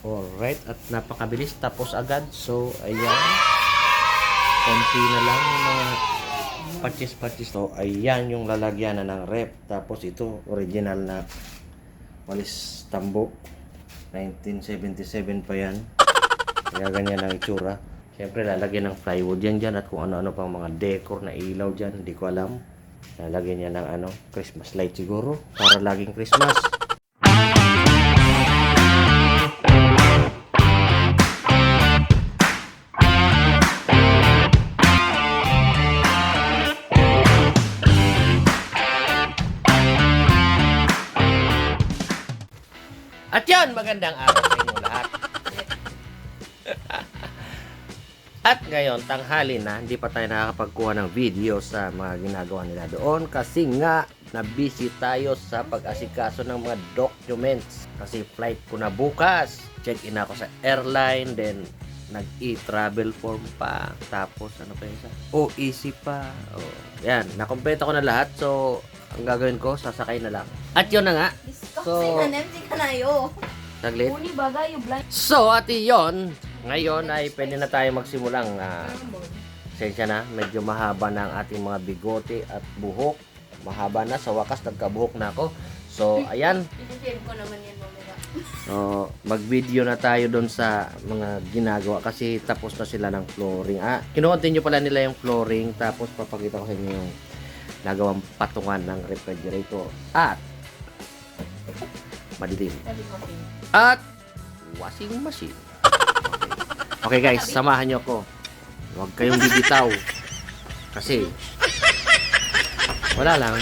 Alright, at napakabilis tapos agad. So, ayan. Konti na lang yung mga patches. So, ayan yung lalagyan na ng rep. Tapos ito, original na walis tambo. 1977 pa yan. Kaya ganyan ang itsura. Siyempre, lalagyan ng plywood yan dyan at kung ano-ano pang mga decor na ilaw dyan. Hindi ko alam. Lalagyan niya ng Christmas light siguro. Para laging Christmas. At yan, magandang araw sa inyo lahat. At ngayon, tanghali na, hindi pa tayo nakakapagkuha ng video sa mga ginagawa nila doon kasi nga, na-busy tayo sa pag-asikaso ng mga documents. Kasi flight ko na bukas. Check-in ako sa airline, then nag-e-travel form pa. Tapos, ano pa yun sa? OEC pa. Oh, yan, nakompleto ko na lahat. So, ang gagawin ko, sasakay na lang. At yun na nga. So, saglit. So, at yun, ngayon ay pwede na tayo magsimulang sensya na, medyo mahaba na ang ating mga bigote at buhok. Mahaba na, sa wakas nagkabuhok na ako. So, ayan. So, mag-video na tayo doon sa mga ginagawa kasi tapos na sila ng flooring. Kino-continue pala nila yung flooring tapos papakita ko sa inyo yung nagawang patungan ng refrigerator at madilim at washing machine. Okay guys, samahan nyo ako. Huwag kayong bibitaw kasi wala lang.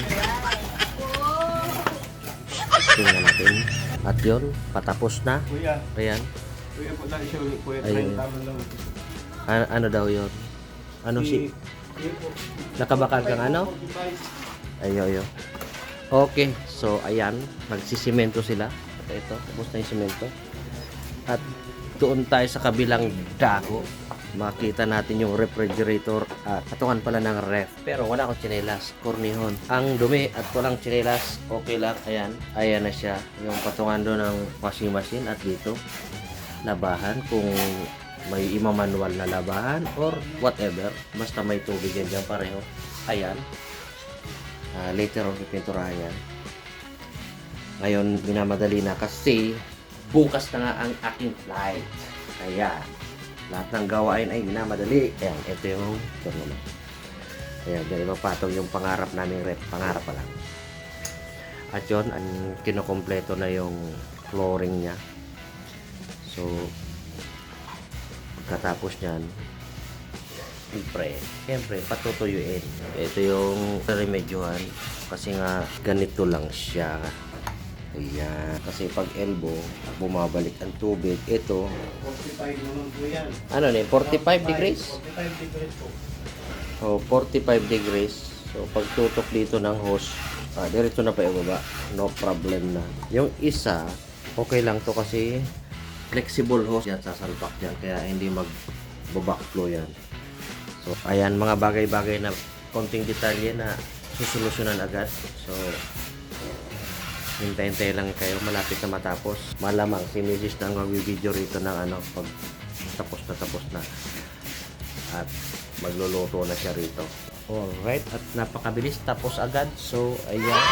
Tingnan natin. At yun, patapos na. Ayan. Ayun. Ano daw yun? Ano si... Nakabakal kang ano? Ayo. Okay, so ayan, magsisimento sila. Ito, tapos na yung simento. At doon tayo sa kabilang dako. Makita natin yung refrigerator at patungan pala ng ref. Pero wala akong tsinelas, kornihon. Ang dumi at walang tsinelas, okay lang. Ayan na siya. Yung patungan doon ng washing machine at dito. Labahan kung may imamanual na labahan or whatever. Basta may tubig yan dyan pareho. Ayan. Later on, pipinturahan yan. Ngayon, minamadali na kasi bukas na nga ang aking flight. Kaya, lahat ng gawain ay minamadali. Ayan, ito yung naman. Ayan, dahil mapatong yung pangarap namin rep. Pangarap pa lang. At yun, kinokompleto na yung flooring niya. So, pagkatapos nyan, siyempre, patutuyuin. Ito yung remedyohan kasi nga ganito lang siya. Ayan. Kasi pag elbow, bumabalik ang tubig. Ito, 45 naman po yan. ano ni 45 degrees? 45 degrees po. So, 45 degrees. So, pag tutok dito ng hose, diretso na pa ibaba. No problem na. Yung isa, okay lang to kasi flexible hose yan, sasalpak yan. Kaya hindi mag-backflow yan. So, ayan, mga bagay-bagay na konting detalye na susolusyonan agad. So, hintay-hintay lang kayo, malapit na matapos. Malamang si Mrs. na ang mag-video rito ng pag tapos na. At magluluto na siya rito. Alright, at napakabilis, tapos agad. So, ayan.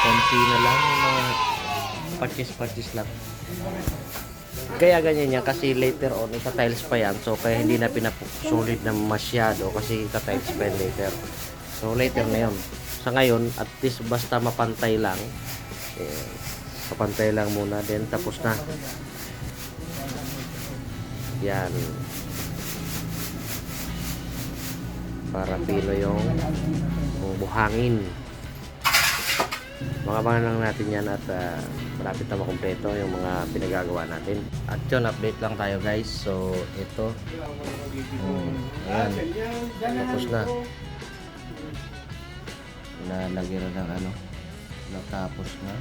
Konti na lang, mga patches lang. Kaya ganyan yan kasi later on ita-tiles pa yan, so kaya hindi na pinasulit na masyado kasi ita-tiles pa yan later. So later na yun. Sa ngayon, at least basta mapantay lang, mapantay lang muna, then tapos na yan para pino yung buhangin. Mga lang natin yan at malapit na makumpleto yung mga pinagagawa natin. At yun, update lang tayo guys. So, ito. Ayan. Tapos na. Nalagyan na ng natapos na.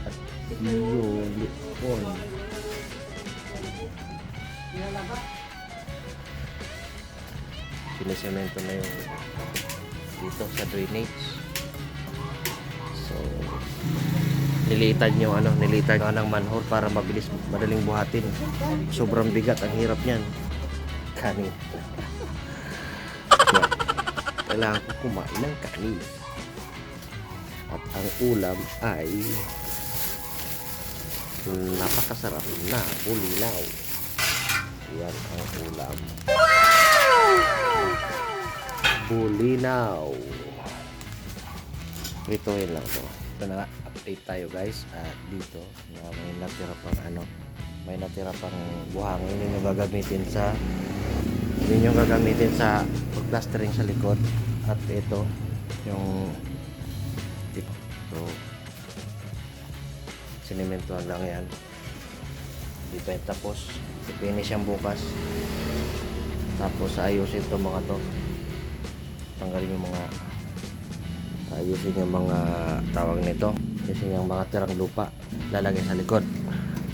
At yun, lipon. Sinisemento na yung dito sa drainage. So, nilitan yung ng manhole para madaling buhatin. Sobrang bigat, ang hirap niyan. Kanin. Kailangan ko kumain ng kanin. At ang ulam ay napakasarap na bulinaw. Yan ang ulam. Bulinaw. Ito yun lang to. Ito na nga, update tayo guys. At dito, may natira pang buhangin. Yun yung gagamitin sa pagplastering sa likod. At ito, yung so, sinimentohan lang yan. Hindi pa yung tapos. Finish yan bukas. Tapos ayusin to mga to. Tanggalin yung mga ayusin yung mga tawag nito. Ayusin yung mga tirang lupa. Lalagay sa likod.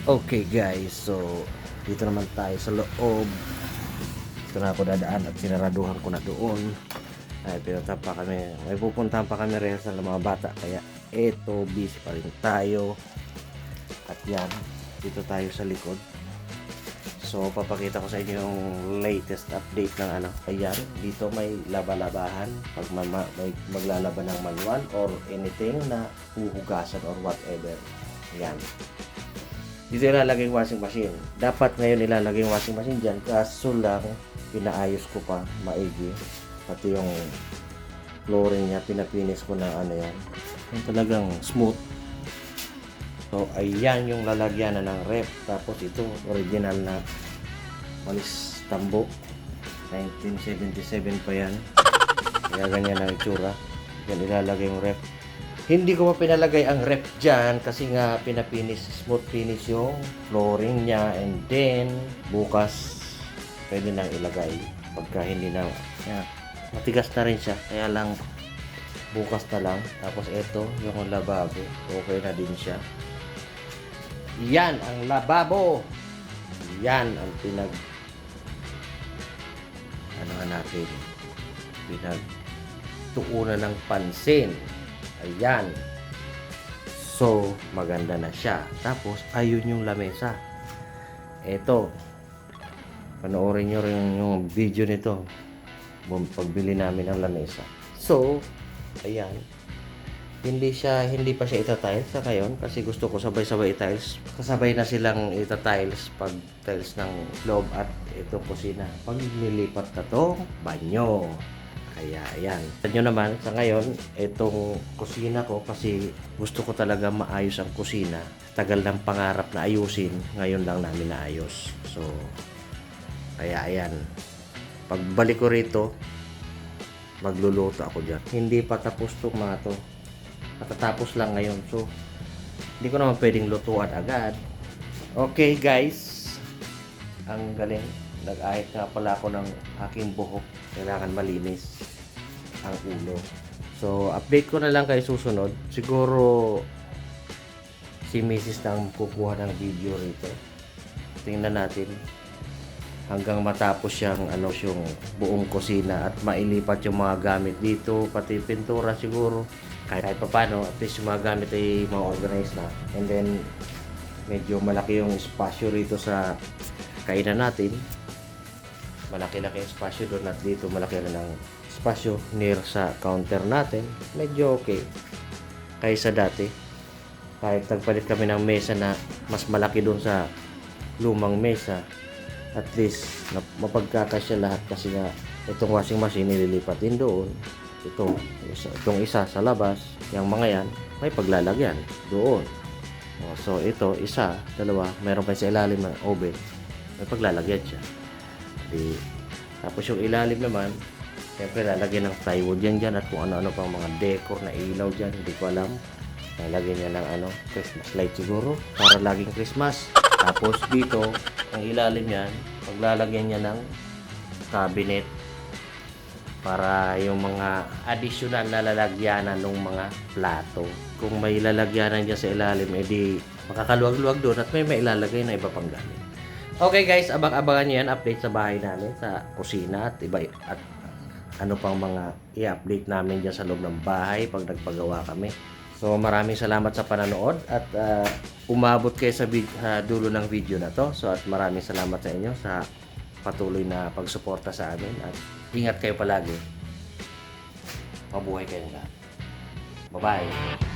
Okay guys, so dito naman tayo sa loob. Dito na ako dadaan at sinaraduhan ko na doon. Ay, pinunta pa kami. May pupuntahan pa kami rin sa mga bata. Kaya eto, busy pa rin tayo. At yan, dito tayo sa likod. So, papakita ko sa inyo yung latest update ng Ayan, dito may laba-labahan. Pag may maglalaban ng manual or anything na huhugasan or whatever. Ayan. Dito ilalagay yung washing machine. Dapat ngayon ilalagay yung washing machine dyan. Kaso lang, pinaayos ko pa maigi. Pati yung flooring niya, pinapinis ko na yan. Yung talagang smooth. So, ayan yung lalagyan na ng ref. Tapos ito, original na walis tambo. 1977 pa yan. Kaya ganyan ang itsura. Yan ilalagay yung ref. Hindi ko pa pinalagay ang ref dyan kasi nga pinapinis, smooth finish yung flooring niya. And then, bukas, pwede nang ilagay. Pagka hindi na, yan, matigas na rin siya. Kaya lang, bukas na lang. Tapos ito, yung lababo. Okay na din siya. Yan ang lababo. Yan ang pinagtuunan ng pansin. Ayan. So, maganda na siya. Tapos, ayun yung lamesa. Ito. Panoorin nyo rin yung video nito. Pagbili namin ng lamesa. So, ayan. Hindi pa siya ita-tiles sa ngayon kasi gusto ko sabay-sabay i-tiles. Kasabay na silang ita-tiles pag tiles ng loob at itong kusina. Pag nilipat na to, banyo. Kaya ayan. Banyo naman sa ngayon, itong kusina ko kasi gusto ko talaga maayos ang kusina. Tagal ng pangarap na ayusin, ngayon lang namin naayos. So, kaya ayan. Pagbalik ko rito, magluluto ako dyan. Hindi pa tapos itong mga to. Matatapos lang ngayon. So, hindi ko naman pwedeng lutuan agad. Okay guys. Ang galing. Nag-ahit nga pala ako ng aking buhok. Kailangan malinis ang ulo. So, update ko na lang kayo susunod. Siguro, si Mrs. na ang kukuha ng video rito. Tingnan natin. Hanggang matapos yung buong kusina at mailipat yung mga gamit dito. Pati pintura siguro. Kahit pa paano, at least yung mga gamit ay ma-organize na. And then, medyo malaki yung espasyo rito sa kainan natin. Malaki-laki yung espasyo doon at dito malaki na ng espasyo near sa counter natin. Medyo okay. Kaysa dati. Kahit nagpalit kami ng mesa na mas malaki doon sa lumang mesa. At least, mapagkakasya lahat kasi nga itong washing machine nililipat din doon. Itong isa sa labas, yung mga yan, may paglalagyan doon. So, ito, isa, dalawa, mayroon pa sa ilalim ng oven, may paglalagyan siya. Tapos yung ilalim naman, siyempre lalagyan ng plywood yan dyan at kung ano-ano pang mga decor na ilaw dyan, hindi ko alam. Lalagyan niya ng Christmas light siguro, para laging Christmas. Tapos dito, ang ilalim yan, paglalagyan niya ng cabinet para yung mga additional na lalagyanan ng mga plato. Kung may lalagyanan dyan sa ilalim, edi makakaluwag-luwag doon at may ilalagay na iba pang gamit. Okay guys, abang-abangan nyo yan, update sa bahay namin, sa kusina at iba at ano pang mga i-update namin dyan sa loob ng bahay pag nagpagawa kami. So maraming salamat sa pananood at umabot kayo sa dulo ng video na to. So at maraming salamat sa inyo sa patuloy na pagsuporta sa amin at ingat kayo palagi. Mabuhay kayo lahat. Bye-bye.